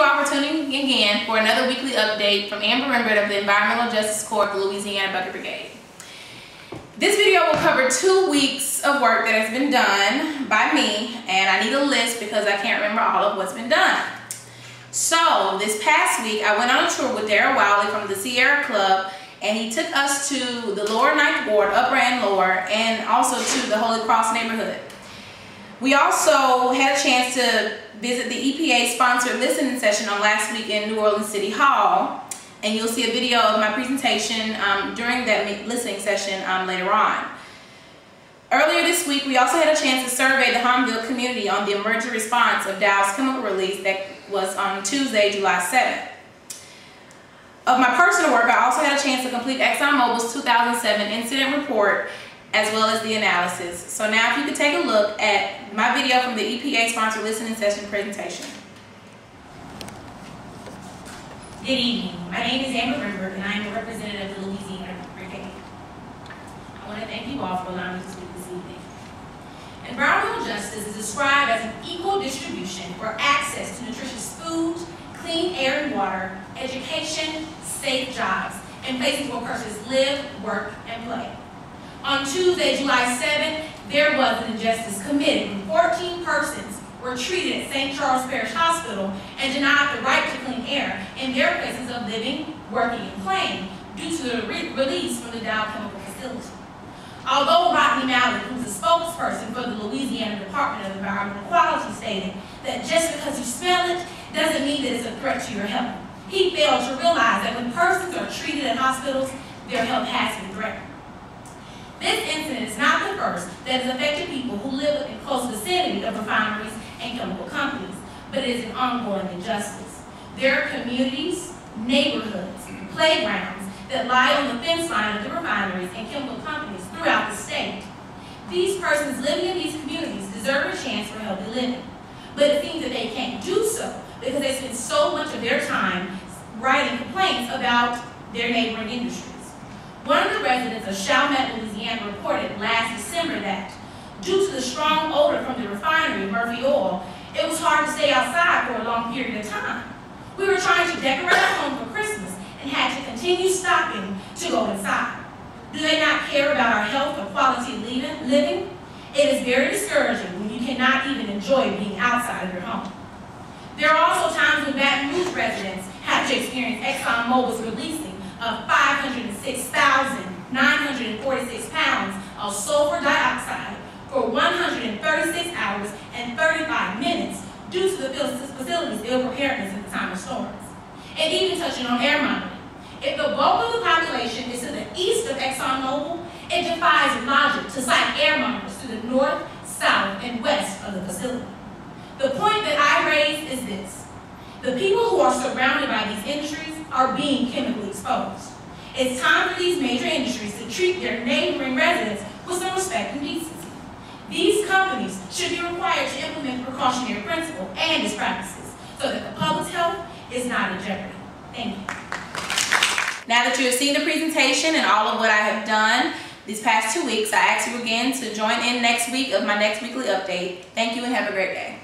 you all for tuning again for another weekly update from Amber Rembert of the Environmental Justice Corps of the Louisiana Bucket Brigade. This video will cover 2 weeks of work that has been done by me, and I need a list because I can't remember all of what's been done. So this past week I went on a tour with Darryl Wiley from the Sierra Club, and he took us to the Lower Ninth Ward, Upper and Lower, and also to the Holy Cross neighborhood. We also had a chance to visit the EPA sponsored listening session on last week in New Orleans City Hall, and you'll see a video of my presentation during that listening session later on. Earlier this week, we also had a chance to survey the Homeville community on the emergency response of Dow's chemical release that was on Tuesday, July 7th. Of my personal work, I also had a chance to complete ExxonMobil's 2007 incident report as well as the analysis. So now if you could take a look at my video from the EPA sponsored listening session presentation. Good evening. My name is Amber Rembert, and I am a representative of the Louisiana Bucket Brigade. I want to thank you all for allowing me to speak this evening. Environmental justice is described as an equal distribution or access to nutritious food, clean air and water, education, safe jobs, and places where persons live, work, and play. On Tuesday, July 7th, there was an injustice committed when 14 persons were treated at St. Charles Parish Hospital and denied the right to clean air in their places of living, working, and playing due to the release from the Dow Chemical Facility. Although Rodney Mallett, who's a spokesperson for the Louisiana Department of Environmental Quality, stated that just because you smell it doesn't mean that it's a threat to your health, he failed to realize that when persons are treated in hospitals, their health has been threatened. This incident is not the first that has affected people who live in close vicinity of refineries and chemical companies, but it is an ongoing injustice. There are communities, neighborhoods, playgrounds that lie on the fence line of the refineries and chemical companies throughout the state. These persons living in these communities deserve a chance for healthy living, but it seems that they can't do so because they spend so much of their time writing complaints about their neighboring industries. One of the residents of Chalmette, Louisiana reported last December that, due to the strong odor from the refinery of Murphy Oil, it was hard to stay outside for a long period of time. We were trying to decorate our home for Christmas and had to continue stopping to go inside. Do they not care about our health or quality of living? It is very discouraging when you cannot even enjoy being outside of your home. There are also times when Baton Rouge residents have to experience ExxonMobil's releasing of 506,946 pounds of sulfur dioxide for 136 hours and 35 minutes due to the facility's ill preparedness at the time of storms. And even touching on air monitoring. If the bulk of the population is to the east of ExxonMobil, it defies logic to cite air monitors to the north, south, and west of the facility. The point that I raise is this. The people who are surrounded by these industries are being chemically exposed. It's time for these major industries to treat their neighboring residents with some respect and decency. These companies should be required to implement precautionary principles and its practices so that the public's health is not in jeopardy. Thank you. Now that you have seen the presentation and all of what I have done these past 2 weeks, I ask you again to join in next week of my next weekly update. Thank you and have a great day.